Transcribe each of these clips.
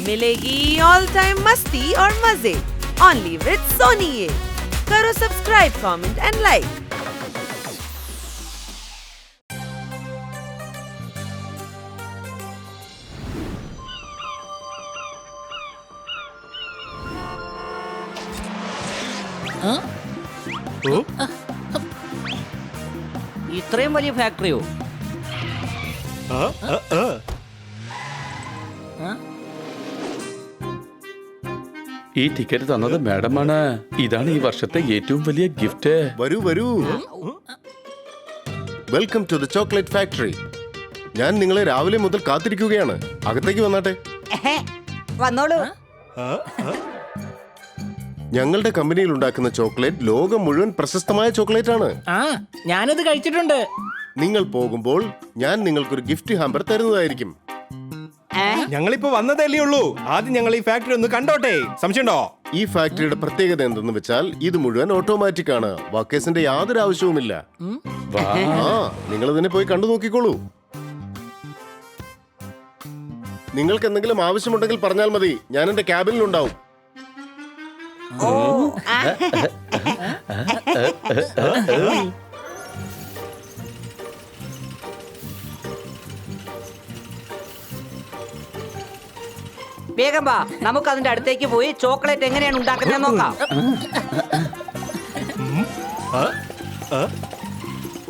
मिलेगी all time मस्ती और मजे ओनली विद सोनी ये। करो सब्सक्राइब, कमेंट एंड लाइक। ഇത്രയും വലിയ ഫാക്ടറിയോ? ഈ ടിക്കറ്റ് തന്നത് മാഡമാണ്. ഇതാണ് ഈ വർഷത്തെ ഏറ്റവും വലിയ ഗിഫ്റ്റ്. വരൂ വരൂ. Welcome to the chocolate factory. ഞാൻ നിങ്ങളെ രാവിലെ മുതൽ കാത്തിരിക്കുകയാണ്. അകത്തേക്ക് വന്നാട്ടെ. വന്നോളൂ. ഞങ്ങളുടെ കമ്പനിയിൽ ഉണ്ടാക്കുന്ന ചോക്ലേറ്റ് ലോകം മുഴുവൻ പ്രശസ്തമായ ചോക്ലേറ്റ് ആണ്. ഞാനത് കഴിച്ചിട്ടുണ്ട്. നിങ്ങൾ പോകുമ്പോൾ ഞാൻ നിങ്ങൾക്കൊരു ഗിഫ്റ്റ് ഹാമ്പർ തരുന്നതായിരിക്കും. ഞങ്ങളിപ്പോ വന്നതല്ലേ ഉള്ളൂ. ആദ്യം ഞങ്ങൾ ഈ ഫാക്ടറി ഒന്ന് കണ്ടോട്ടെ. സംശയമുണ്ടോ? ഈ ഫാക്ടറിയുടെ പ്രത്യേകത എന്തെന്ന് വെച്ചാൽ ഇത് മുഴുവൻ ഓട്ടോമാറ്റിക് ആണ്. വർക്കേഴ്സിന്റെ യാതൊരു ആവശ്യവുമില്ല. നിങ്ങൾ ഇതിനെ പോയി കണ്ടു നോക്കിക്കോളൂ. നിങ്ങൾക്ക് എന്തെങ്കിലും ആവശ്യമുണ്ടെങ്കിൽ പറഞ്ഞാൽ മതി. ഞാൻ എന്റെ ക്യാബിനിൽ ഉണ്ടാവും. വേഗം വാ, നമുക്ക് അതിന്റെ അടുത്തേക്ക് പോയി ചോക്ലേറ്റ് എങ്ങനെയാണ് ഉണ്ടാക്കുന്നത് നോക്കാം.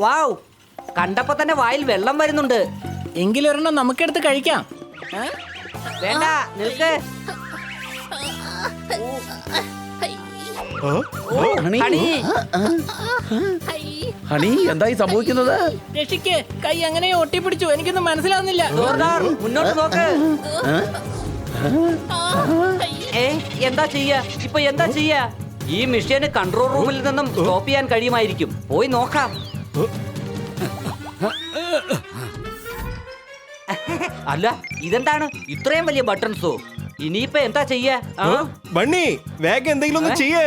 വാവ്, കണ്ടപ്പോ തന്നെ വായിൽ വെള്ളം വരുന്നുണ്ട്. എങ്കിലൊരെണ്ണം നമുക്കെടുത്ത് കഴിക്കാം. വേണ്ട, നിൽക്ക്. ഹണി, എന്തായി സംഭവിക്കുന്നത്? രക്ഷിക്ക്, കൈ അങ്ങനെ ഒട്ടിപ്പിടിച്ചു. എനിക്കൊന്നും മനസ്സിലാവുന്നില്ല. മുന്നോട്ട് നോക്ക്. എന്താ ചെയ്യാ ഇപ്പൊ? എന്താ ചെയ്യാ? ഈ മെഷീന് കൺട്രോൾ റൂമിൽ നിന്നും സ്റ്റോപ്പ് ചെയ്യാൻ കഴിയുമായിരിക്കും. പോയി നോക്കാം. അല്ല, ഇതെന്താണ് ഇത്രയും വലിയ ബട്ടൺസോ? ഇനിയിപ്പോ എന്താ ചെയ്യാ? ബണ്ണി, വേഗം എന്തെങ്കിലും ഒന്ന് ചെയ്യേ.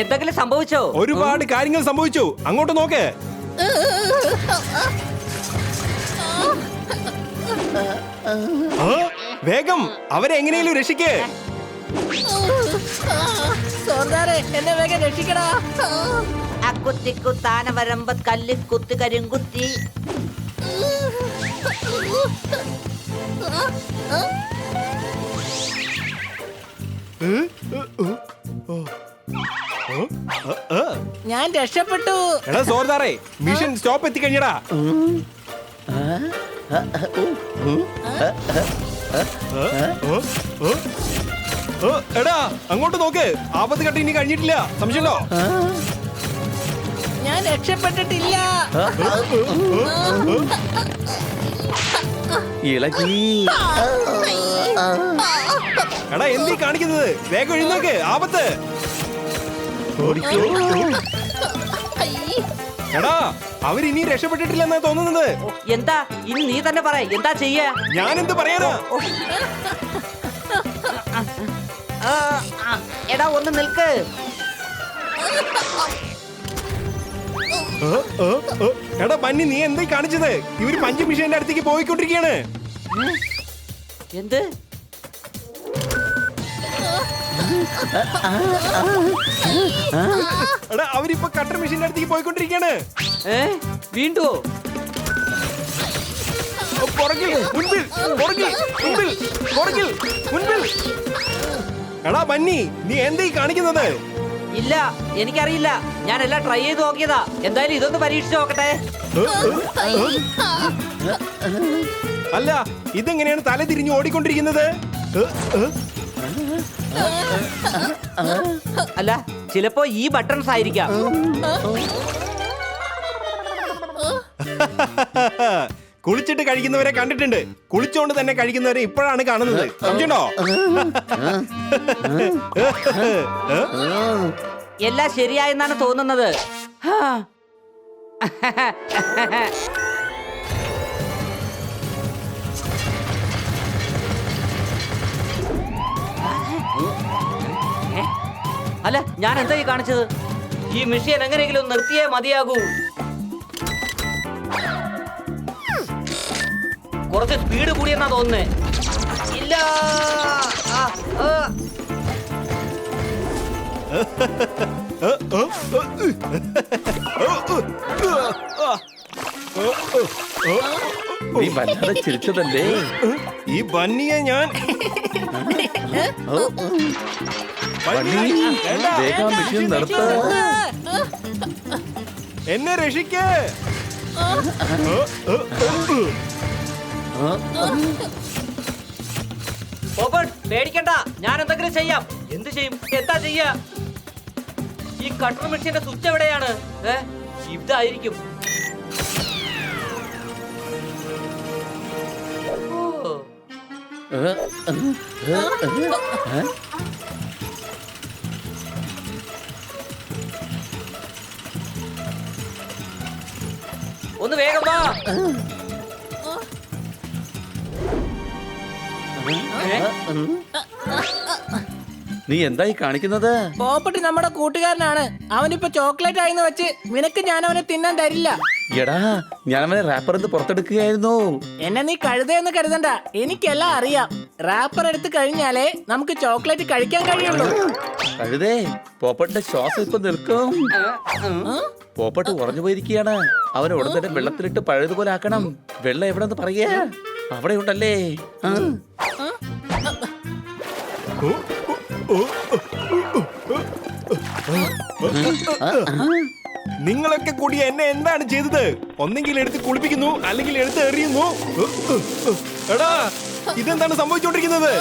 എന്തെങ്കിലും സംഭവിച്ചോ? ഒരുപാട് കാര്യങ്ങൾ സംഭവിച്ചു. അങ്ങോട്ട് നോക്ക്. വേഗം അവരെ എങ്ങനെയും രക്ഷിക്ക്. എന്നെ വേഗം രക്ഷിക്കടാ. അക്കുത്തിക്കുത്താന വരമ്പ കല്ല് കുത്തി കരിങ്കുത്തി. ഞാൻ രക്ഷപ്പെട്ടു. എടാ സോർദാറേ, മിഷൻ സ്റ്റോപ്പ് എത്തിക്കഴിഞ്ഞടാ. എടാ അങ്ങോട്ട് നോക്ക്. ആപത്ത് ഘട്ടം ഇനി കഴിഞ്ഞിട്ടില്ല. സംശയമുണ്ടോ? ഞാൻ രക്ഷപ്പെട്ടിട്ടില്ല. ഇളകി. എടാ എന്തീ കാണിക്കുന്നത്? വേഗം എഴുന്നേക്ക്, ആപത്ത്. എടാ അവരിനി രക്ഷപ്പെട്ടിട്ടില്ലെന്നാ തോന്നുന്നത്. എന്താ ഇനി നീ തന്നെ പറ, എന്താ ചെയ്യാ? ഞാൻ എന്ത് പറയാനാ? എടാ ഒന്ന് നിൽക്ക്. എടാ ബന്നി, നീ എന്തായി കാണിച്ചത്? ഇവര് പഞ്ച് മിഷന്റെ അടുത്തേക്ക് പോയിക്കൊണ്ടിരിക്കുകയാണ്. എന്ത്? എടാ അവരിപ്പോ കട്ടർ മെഷീന്റെ അടുത്തേക്ക് പോയിക്കൊണ്ടിരിക്കാണ്. വീണ്ടോ? പുറകിൽ, മുൻപിൽ, പുറകിൽ, മുൻപിൽ, പുറകിൽ, മുൻപിൽ. എടാ ബന്നി, നീ എന്താ ഈ കാണിക്കുന്നത്? ഇല്ല, എനിക്കറിയില്ല. ഞാൻ എല്ലാം ട്രൈ ചെയ്ത് നോക്കിയതാ. എന്തായാലും ഇതൊന്ന് പരീക്ഷിച്ച് നോക്കട്ടെ. അല്ല, ഇതെങ്ങനെയാണ് തല തിരിഞ്ഞ് ഓടിക്കൊണ്ടിരിക്കുന്നത്? അല്ല, ചിലപ്പോ ഈ ബട്ടൺസ് ആയിരിക്കാം. കുളിച്ചിട്ട് കഴിക്കുന്നവരെ കണ്ടിട്ടുണ്ട്, കുളിച്ചോണ്ട് തന്നെ കഴിക്കുന്നവരെ ഇപ്പോഴാണ് കാണുന്നത്. സംശയമുണ്ടോ? എല്ലാം ശരിയായെന്നാണ് തോന്നുന്നത്. ഹാ. അല്ല, ഞാൻ എന്താ ഈ കാണിച്ചത്? ഈ മെഷീൻ എങ്ങനെയെങ്കിലും നിർത്തിയേ മതിയാകൂ. കുറച്ച് സ്പീഡ് കൂടിയെന്നാ തോന്നുന്നേ. ഇല്ല. നീ വല്ലാതെ ചിരിച്ചതല്ലേ? ഈ ബന്നിയെ ഞാൻ വേഗം മെഷീൻ നിർത്ത. എന്നെ രക്ഷിക്ക്. പേടിക്കണ്ട, ഞാൻ എന്തെങ്കിലും ചെയ്യാം. എന്ത് ചെയ്യും? എന്താ ചെയ്യാ? ഈ കട്ടർ മെഷീന്റെ സ്വിച്ച് എവിടെയാണ്? ഇതായിരിക്കും. ഒന്ന് വേഗം വാ. നീ എന്തായി കാണിക്കുന്നത്? പോപ്പട്ടി നമ്മുടെ കൂട്ടുകാരനാണ്. അവനിപ്പോ ചോക്ലേറ്റ് ആയിന്ന് വെച്ച് നിനക്ക് ഞാൻ അവനെ തിന്നാൻ തരില്ല. എടാ, ഞാൻ അവനെ റാപ്പർ എന്ന് പുറത്തെടുക്കുകയായിരുന്നു. എന്നെ നീ കഴുതയെന്ന് കരുതണ്ട, എനിക്കെല്ലാം അറിയാം. റാപ്പർ എടുത്ത് കഴിഞ്ഞാലേ നമുക്ക് ചോക്ലേറ്റ് കഴിക്കാൻ കഴിയുള്ളൂ. കഴുതേ, പോപ്പട്ടിന്റെ ശ്വാസം ഇപ്പൊ നിൽക്കും. പോപ്പട്ട് ഉറഞ്ഞു പോയിരിക്കുകയാണ്. അവനെ ഉടൻ തന്നെ വെള്ളത്തിലിട്ട് പഴയതുപോലെ ആക്കണം. വെള്ളം എവിടെ പറയാ? അവിടെ ഉണ്ടല്ലേ? നിങ്ങളൊക്കെ കൂടി എന്നെ എന്താണ് ചെയ്തത്? ഒന്നെങ്കിൽ എടുത്ത് കുളിപ്പിക്കുന്നു, അല്ലെങ്കിൽ എടുത്ത് എറിയുന്നു. എടാ, ഇതെന്താണ് സംഭവിച്ചുകൊണ്ടിരിക്കുന്നത്?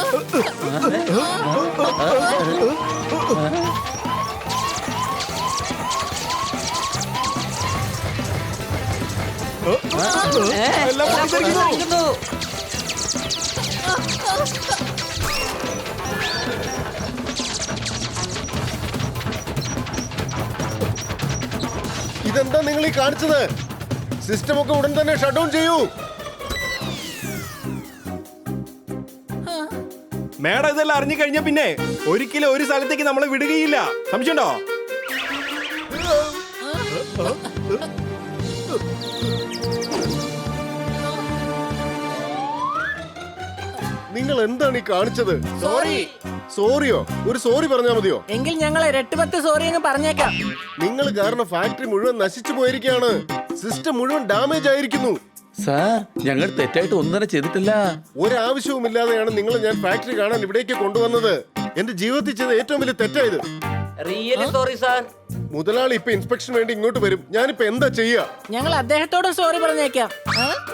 എല്ലാം പൊട്ടിത്തെറിക്കുന്നു. ഇതെന്താ നിങ്ങൾ ഈ കാണിച്ചത്? സിസ്റ്റം ഒക്കെ ഉടൻ തന്നെ ഷട്ട് ഡൗൺ ചെയ്യൂ. മേഡം ഇതെല്ലാം അറിഞ്ഞു കഴിഞ്ഞ പിന്നെ ഒരിക്കലും ഒരു സ്ഥലത്തേക്ക് നമ്മളെ വിടുകയില്ല. സംശയമുണ്ടോ? നിങ്ങൾ എന്താണ് ഈ കാണിച്ചത്? സോറി. സോറിയോ? ഒരു സോറി പറഞ്ഞാൽ മതിയോ? എങ്കിൽ ഞങ്ങളെ 8-10 സോറി എന്ന് പറഞ്ഞേക്കാം. നിങ്ങൾ കാരണം ഫാക്ടറി മുഴുവൻ നശിച്ചു പോയിരിക്കുകയാണ്. സിസ്റ്റം മുഴുവൻ ഡാമേജ് ആയിരിക്കുന്നു. സാർ, ഞങ്ങൾ തെറ്റായിട്ട് ഒന്നും തന്നെ ചെയ്തിട്ടില്ല. ഒരാവശ്യവുമില്ലാതെയാണ് നിങ്ങൾ ഞാൻ ഫാക്ടറി കാണാൻ ഇവിടേക്ക് കൊണ്ടുവന്നത്. എന്റെ ജീവിതത്തിൽ ചെയ്ത ഏറ്റവും വലിയ തെറ്റായത്. Really sorry sir. മുതലാളി ഇപ്പൊ ഇൻസ്പെക്ഷൻ വേണ്ടി ഇങ്ങോട്ട് വരും. ഞാനിപ്പോ എന്താ ചെയ്യാ? ഞങ്ങൾ അദ്ദേഹത്തോടും സോറി പറഞ്ഞേക്കാം.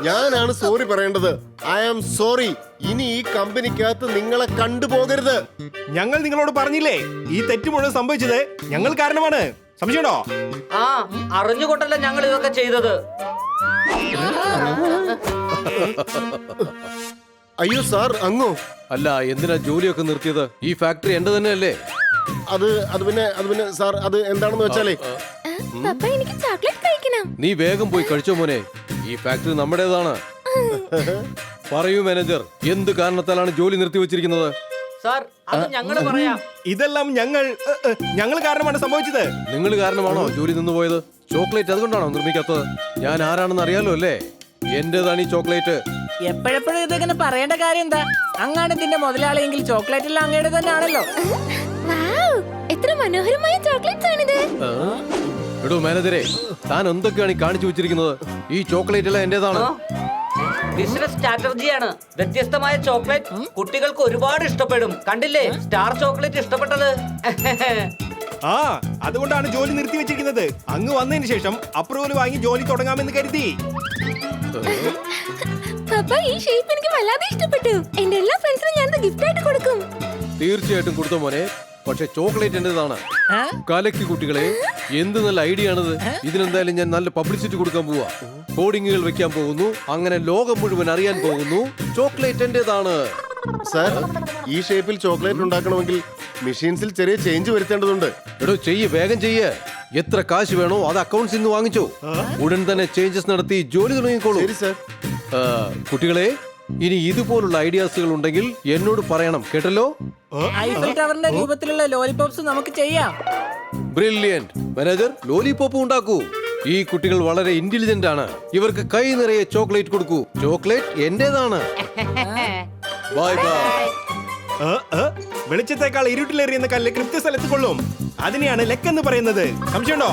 ഞാനാണ് സോറി പറയേണ്ടത്. I am sorry. ഇനി ഈ കമ്പനിക്കകത്ത് നിങ്ങളെ കണ്ടുപോകരുത്. ഞങ്ങൾ നിങ്ങളോട് പറഞ്ഞില്ലേ, ഈ തെറ്റ് മുഴുവൻ സംഭവിച്ചത് ഞങ്ങൾ കാരണമാണ്. സംശയമുണ്ടോ? അറിഞ്ഞുകൊണ്ടല്ല ഞങ്ങൾ ഇതൊക്കെ ചെയ്തത്. അയ്യോ സാർ, അങ്ങോ? അല്ല, എന്തിനാ ജോലിയൊക്കെ നിർത്തിയത്? ഈ ഫാക്ടറി എന്റെ തന്നെയല്ലേ? അത് പിന്നെ സാർ, അത് എന്താണെന്ന് വെച്ചാലേ, പപ്പ എനിക്ക് ചോക്ലേറ്റ് കഴിക്കണം. നീ വേഗം പോയി കഴിച്ചോ മോനെ. ഈ ഫാക്ടറി നമ്മുടേതാണ്. പറയൂ മാനേജർ, എന്ത് കാരണത്താലാണ് ജോലി നിർത്തി വെച്ചിരിക്കുന്നത്? സാർ, അത് ഞങ്ങൾ പറയാം. ഇതെല്ലാം ഞങ്ങൾ കാരണമാണ് സംഭവിച്ചത്. നിങ്ങൾ കാരണമാണോ ജോലി നിന്ന് പോയത്? ചോക്ലേറ്റ് അതുകൊണ്ടാണോ നിർമ്മിക്കാത്തത്? ഞാൻ ആരാണെന്ന് അറിയാലോ അല്ലേ? എന്റേതാണ് ഈ ചോക്ലേറ്റ്. എപ്പോഴെപ്പോഴും ഇതിങ്ങനെ പറയേണ്ട കാര്യം എന്താ? അങ്ങാണ് ഇതിന്റെ മുതലാളിയെങ്കിൽ ചോക്ലേറ്റ് എല്ലാം അങ്ങയുടെ തന്നെ ആണല്ലോ. വൗ, എത്ര മനോഹരമായ ചോക്ലേറ്റ്സ് ആണിത്. എടോ മാനേജരെ, താൻ എന്തൊക്കെയാണ് ഈ കാണിച്ചു വെച്ചിരിക്കുന്നത്? ഈ ചോക്ലേറ്റ് എല്ലാം എന്റേതാണ്. ബിസിനസ് സ്ട്രാറ്റജിയാണ്. വ്യത്യസ്തമായ ചോക്ലേറ്റ് കുട്ടികൾക്ക് ഒരുപാട് ഇഷ്ടപ്പെടും. കണ്ടില്ലേ സ്റ്റാർ ചോക്ലേറ്റ് ഇഷ്ടപ്പെട്ടത്? ആ അതുകൊണ്ടാണ് ജോലി നിർത്തി വെച്ചിരിക്കുന്നത്. അങ്ങ് വന്നതിന് ശേഷം അപ്രൂവൽ വാങ്ങി ജോലി തുടങ്ങാമെന്ന് കരുതി. പപ്പ, ഈ ഷേപ്പ് എനിക്ക് വല്ലാതെ ഇഷ്ടപ്പെട്ടു. എന്റെ എല്ലാ ഫ്രണ്ട്സിനും ഞാൻ ഗിഫ്റ്റ് ആയിട്ട് കൊടുക്കും. തീർച്ചയായിട്ടും കൊടുത്ത മോനെ. പക്ഷെ ചോക്ലേറ്റ് എന്റേതാണ്. കലക്കി കുട്ടികളെ, എന്ത് നല്ല ഐഡിയ ആണിത്. ഇതിനെന്തായാലും ഞാൻ നല്ല പബ്ലിസിറ്റി കൊടുക്കാൻ പോവാ. കോഡിങ്ങുകൾ വെക്കാൻ പോകുന്നു. അങ്ങനെ ലോകം മുഴുവൻ അറിയാൻ പോകുന്നു ചോക്ലേറ്റ് എന്റേതാണ്. സാർ, ഈ ഷേപ്പിൽ ചോക്ലേറ്റ് ഉണ്ടാക്കണമെങ്കിൽ മെഷീൻസിൽ ചെറിയ ചേഞ്ച് വരുത്തേണ്ടതുണ്ട്. എടോ ചെയ്യ്, വേഗം ചെയ്യ്. എത്ര കാശ് വേണോ അത് അക്കൗണ്ട്സിൽ നിന്ന് വാങ്ങിച്ചോ. ഉടൻ തന്നെ ചേഞ്ചസ് നടത്തി ജോലി തുടങ്ങിക്കോളൂ. ശരി സാർ. കുട്ടികളെ, ഇനി ഇതുപോലുള്ള ഐഡിയാസുകൾ ഉണ്ടെങ്കിൽ എന്നോട് പറയണം, കേട്ടല്ലോ. ഐഫൽ ടവറിന്റെ രൂപത്തിലുള്ള ലോലിപോപ്സ് നമുക്ക് ചെയ്യാം. ബ്രില്യന്റ്. മാനേജർ, ലോലിപോപ്പ് ഉണ്ടാക്കൂ. ഈ കുട്ടികൾ വളരെ ഇന്റലിജന്റ് ആണ്. ഇവർക്ക് കൈ നിറയെ ചോക്ലേറ്റ് കൊടുക്കൂ. ചോക്ലേറ്റ് എന്റേതാണ്. Bye bye. വെളിച്ചത്തേക്കാൾ ഇരുട്ടിലെറിയുന്ന കല്ല് കൃത്യസ്ഥലത്ത് കൊള്ളും. അതിനെയാണ് ലെക്ക് എന്ന് പറയുന്നത്. സംശയമുണ്ടോ?